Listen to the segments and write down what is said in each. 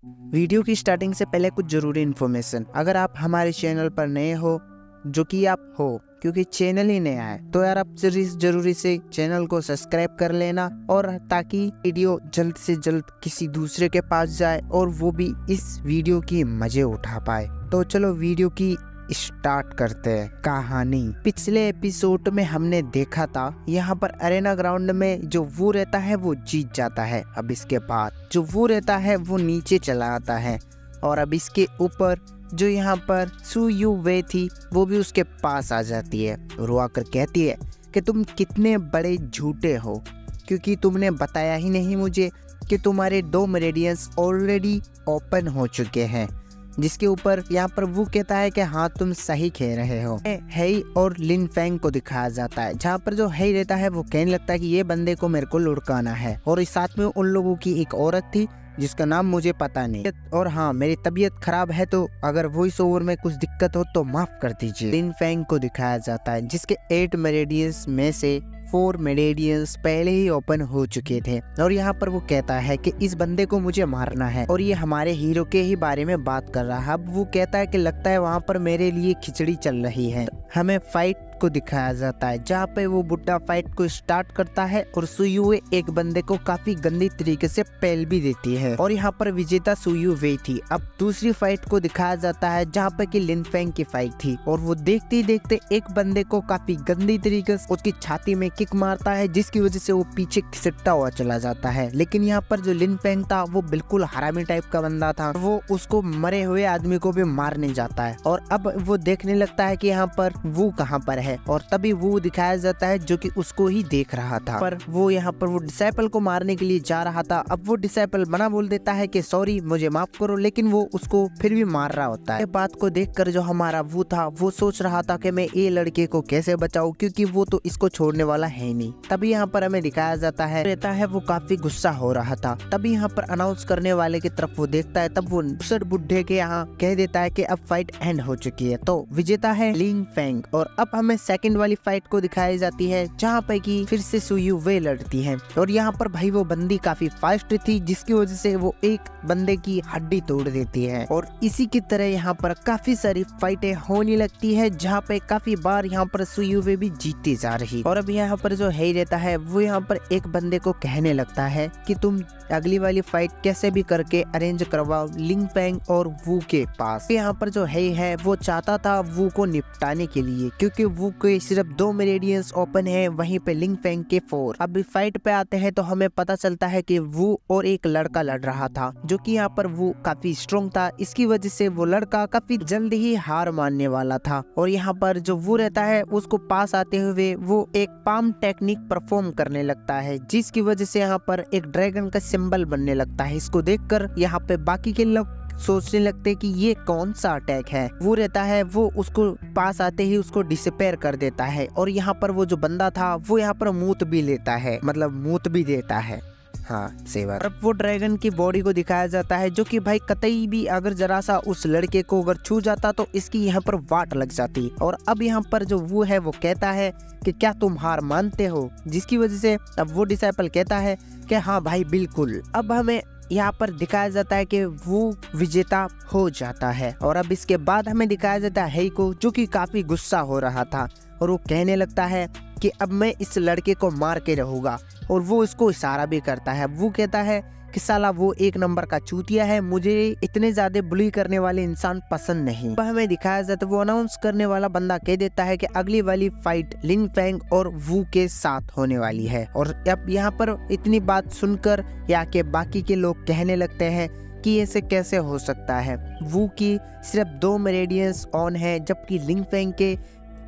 Video की starting से पहले कुछ जरूरी इन्फॉर्मेशन। अगर आप हमारे चैनल पर नए हो, जो कि आप हो क्योंकि चैनल ही नया है, तो यार आप जरूरी से चैनल को सब्सक्राइब कर लेना, और ताकि वीडियो जल्द से जल्द किसी दूसरे के पास जाए और वो भी इस वीडियो की मजे उठा पाए। तो चलो वीडियो की स्टार्ट करते हैं। कहानी पिछले एपिसोड में हमने देखा था, यहाँ पर अरेना ग्राउंड में जो वो रहता है वो जीत जाता है। अब इसके बाद जो वो रहता है वो नीचे चला आता है, और अब इसके ऊपर जो यहाँ पर सू यू वे थी वो भी उसके पास आ जाती है और वो आकर कहती है कि तुम कितने बड़े झूठे हो, क्योंकि तुमने बताया ही नहीं मुझे कि तुम्हारे 2 मेरिडियंस ऑलरेडी ओपन हो चुके हैं। जिसके ऊपर यहाँ पर वो कहता है कि हाँ तुम सही कह रहे हो। हेई और लिन फेंग को दिखाया जाता है, जहाँ पर जो हेई रहता है वो कहने लगता है कि ये बंदे को मेरे को लुढ़काना है, और इस साथ में उन लोगों की एक औरत थी जिसका नाम मुझे पता नहीं। और हाँ, मेरी तबीयत खराब है, तो अगर वॉइस ओवर में कुछ दिक्कत हो तो माफ कर दीजिए। लिन फेंग को दिखाया जाता है जिसके 8 मेरिडियंस में से 4 मेरिडियंस पहले ही ओपन हो चुके थे, और यहाँ पर वो कहता है कि इस बंदे को मुझे मारना है, और ये हमारे हीरो के ही बारे में बात कर रहा है। अब वो कहता है कि लगता है वहाँ पर मेरे लिए खिचड़ी चल रही है। हमें फाइट को दिखाया जाता है, जहाँ पे वो बुड्ढा फाइट को स्टार्ट करता है और सुयुए एक बंदे को काफी गंदी तरीके से पेल भी देती है, और यहाँ पर विजेता सुयुए थी। अब दूसरी फाइट को दिखाया जाता है जहाँ पे कि लिन फेंग की फाइट थी, और वो देखते ही देखते एक बंदे को काफी गंदी तरीके से उसकी छाती में किक मारता है, जिसकी वजह से वो पीछे खिसकता हुआ चला जाता है। लेकिन यहाँ पर जो लिन फेंग था वो बिल्कुल हरामी टाइप का बंदा था, वो उसको मरे हुए आदमी को भी मारने जाता है, और अब वो देखने लगता है कि यहाँ पर वो कहाँ पर है, और तभी वो दिखाया जाता है जो कि उसको ही देख रहा था। पर वो यहाँ पर वो डिसाइपल को मारने के लिए जा रहा था। अब वो डिसाइपल मना बोल देता है कि सॉरी मुझे माफ करो, लेकिन वो उसको फिर भी मार रहा होता है। ये बात को देखकर जो हमारा वो था वो सोच रहा था कि मैं ये लड़के को कैसे बचाऊं, क्योंकि वो तो इसको छोड़ने वाला है नहीं। तभी यहाँ पर हमें दिखाया जाता है रहता है वो काफी गुस्सा हो रहा था। तभी यहाँ पर अनाउंस करने वाले की तरफ वो देखता है, तब वो बुढ़े के यहाँ कह देता है कि अब फाइट एंड हो चुकी है, तो विजेता है लिन फेंग। और अब हमें सेकंड वाली फाइट को दिखाई जाती है, जहाँ पे कि फिर से सुयू वे लड़ती है, और यहाँ पर भाई वो बंदी काफी फास्ट थी, जिसकी वजह से वो एक बंदे की हड्डी तोड़ देती है। और इसी की तरह यहाँ पर काफी सारी फाइटें होने लगती है, जहाँ पे काफी बार यहाँ पर सुयू वे भी जीतती जा रही। और अब यहाँ पर जो हेई रहता है वो यहाँ पर एक बंदे को कहने लगता है कि तुम अगली वाली फाइट कैसे भी करके अरेंज करवाओ लिन फेंग और वू के पास। यहाँ पर जो हेई है वो चाहता था वू को निपटाने के लिए, क्योंकि वू के सिर्फ 2 मेरिडियंस ओपन है, वहीं पे लिन फेंग के 4। अब फाइट पे आते हैं तो हमें पता चलता है कि वू और एक लड़का लड़ रहा था, जो कि यहाँ पर वू काफी स्ट्रॉन्ग था। इसकी वजह से वो लड़का काफी जल्द ही हार मानने वाला था, और यहाँ पर जो वो रहता है उसको पास आते हुए वो एक पाम टेक्निक परफॉर्म करने लगता है, जिसकी वजह से यहाँ पर एक ड्रैगन का सिंबल बनने लगता है। इसको देखकर यहाँ पे बाकी के लोग सोचने लगते कि ये कौन सा अटैक है। वो रहता है वो उसको पास आते ही उसको डिसअपीयर कर देता है, और यहाँ पर वो जो बंदा था वो यहाँ पर मूत भी लेता है, मतलब मूत भी देता है। हाँ सही बात। अब वो ड्रैगन की बॉडी को दिखाया जाता है, जो कि भाई कतई भी अगर जरा सा उस लड़के को अगर छू जाता तो इसकी यहाँ पर वाट लग जाती। और अब यहाँ पर जो वो है वो कहता है कि क्या तुम हार मानते हो, जिसकी वजह से अब वो डिसाइपल कहता है कि हाँ भाई बिल्कुल। अब हमें यहाँ पर दिखाया जाता है कि वो विजेता हो जाता है, और अब इसके बाद हमें दिखाया जाता है हेई को, जो कि काफी गुस्सा हो रहा था, और वो कहने लगता है कि अब मैं इस लड़के को मार के रहूंगा, और वो इसको इशारा भी करता है। वो कहता है कि साला वो 1 नंबर का चूतिया है, मुझे इतने ज्यादा बुली करने वाले इंसान पसंद नहीं। अब हमें दिखाया जाता है वो अनाउंस करने वाला बंदा कह देता है कि अगली वाली फाइट लिन फेंग और वू के साथ होने वाली है। और अब यहाँ पर इतनी बात सुनकर यहाँ के बाकी के लोग कहने लगते हैं कि ऐसे कैसे हो सकता है, वू की सिर्फ 2 मेरिडियंस ऑन है जबकि लिन फेंग के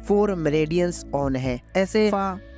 4 मेरिडियंस ऑन है, ऐसे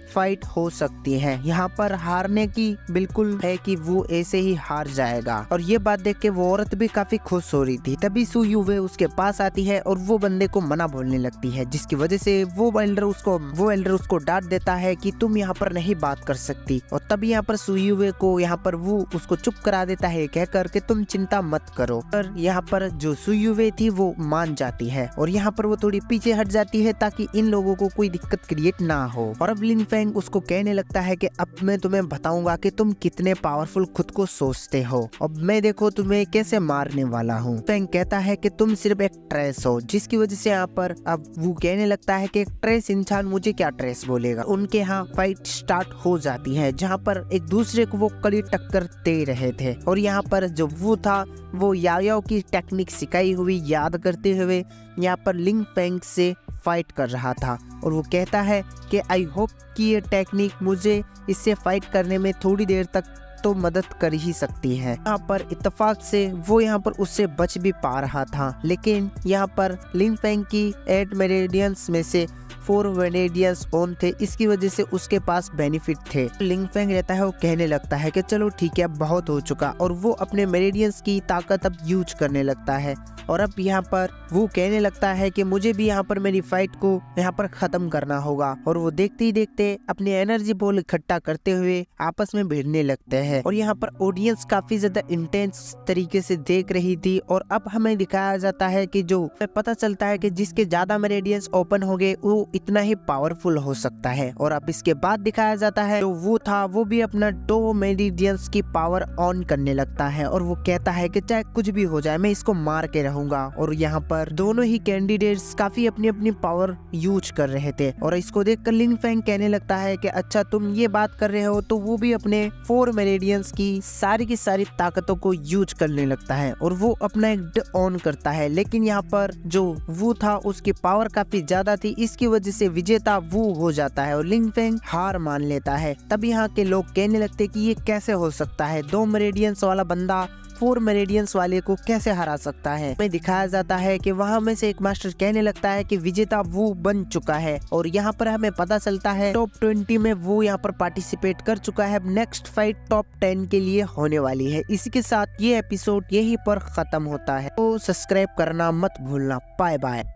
फाइट हो सकती है। यहाँ पर हारने की बिल्कुल है कि वो ऐसे ही हार जाएगा। और ये बात देख के वो औरत भी काफी खुश हो रही थी। तभी सू युवे उसके पास आती है और वो बंदे को मना बोलने लगती है, जिसकी वजह से वो एल्डर उसको डांट देता है कि तुम यहाँ पर नहीं बात कर सकती। और तभी यहाँ पर सू युवे को यहाँ पर वो उसको चुप करा देता है, कह कर के तुम चिंता मत करो। पर यहाँ पर जो सू युवे थी वो मान जाती है, और यहाँ पर वो थोड़ी पीछे हट जाती है ताकि इन लोगों को कोई दिक्कत क्रिएट ना हो। और अब लिन फेंग उसको कहने लगता है कि अब मैं तुम्हें बताऊंगा कि तुम कितने पावरफुल खुद को सोचते हो, अब मैं देखो तुम्हें कैसे मारने वाला हूँ। फेंग कहता है कि तुम सिर्फ एक ट्रेस हो, जिसकी वजह से यहाँ पर अब वो कहने लगता है कि एक ट्रेस इंसान मुझे क्या ट्रेस बोलेगा। उनके यहाँ फाइट स्टार्ट हो जाती है, जहाँ पर एक दूसरे को वो कड़ी टक्कर दे रहे थे। और यहाँ पर जो वो था वो याओ की टेक्निक सिखाई हुई याद करते हुए यहाँ पर लिंग फेंग से फाइट कर रहा था। और वो कहता है कि आई होप कि ये टेक्निक मुझे इससे फाइट करने में थोड़ी देर तक तो मदद कर ही सकती है। यहाँ पर इत्तेफाक से वो यहाँ पर उससे बच भी पा रहा था, लेकिन यहाँ पर लिंग फेंग की 8 मेरिडियंस में से 4 मेरिडियंस ऑन थे, इसकी वजह से उसके पास बेनिफिट थे। लिंग फेंग रहता है वो कहने लगता है कि चलो ठीक है अब बहुत हो चुका, और वो अपने मेरिडियंस की ताकत अब यूज करने लगता है। और अब यहाँ पर वो कहने लगता है कि मुझे भी यहाँ पर मेरी फाइट को यहाँ पर खत्म करना होगा। और वो देखते ही देखते अपनी एनर्जी बॉल इकट्ठा करते हुए आपस में भिड़ने लगते हैं। और यहाँ पर ऑडियंस काफी ज्यादा इंटेंस तरीके से देख रही थी। और अब हमें दिखाया जाता है कि जो पता चलता है कि जिसके ज्यादा मेरिडियंस ओपन हो गए वो इतना ही पावरफुल हो सकता है। और अब इसके बाद दिखाया जाता है जो वो था वो भी अपना 2 मेरिडियंस की पावर ऑन करने लगता है। और वो कहता है कि चाहे कुछ भी हो जाए मैं इसको मार के रहूंगा। और यहाँ पर दोनों ही कैंडिडेट्स काफी अपनी अपनी पावर यूज कर रहे थे। और इसको देखकर लिंग फेंग कहने लगता है कि अच्छा तुम ये बात कर रहे हो, तो वो भी अपने 4 मेरिडियंस की सारी ताकतों को यूज करने लगता है। और वो अपना एक ऑन करता है, लेकिन यहाँ पर जो वो था उसकी पावर काफी ज्यादा थी, इसकी वजह से विजेता वो हो जाता है और लिंग फेंग हार मान लेता है। तब यहाँ के लोग कहने लगते कि ये कैसे हो सकता है, 2 मेरिडियंस वाला बंदा 4 मेरिडियंस वाले को कैसे हरा सकता है। हमें दिखाया जाता है कि वहाँ में से एक मास्टर कहने लगता है कि विजेता वो बन चुका है। और यहाँ पर हमें पता चलता है टॉप 20 में वो यहाँ पर पार्टिसिपेट कर चुका है। नेक्स्ट फाइट टॉप 10 के लिए होने वाली है। इसी के साथ ये एपिसोड यहीं पर खत्म होता है, तो सब्सक्राइब करना मत भूलना। Bye bye.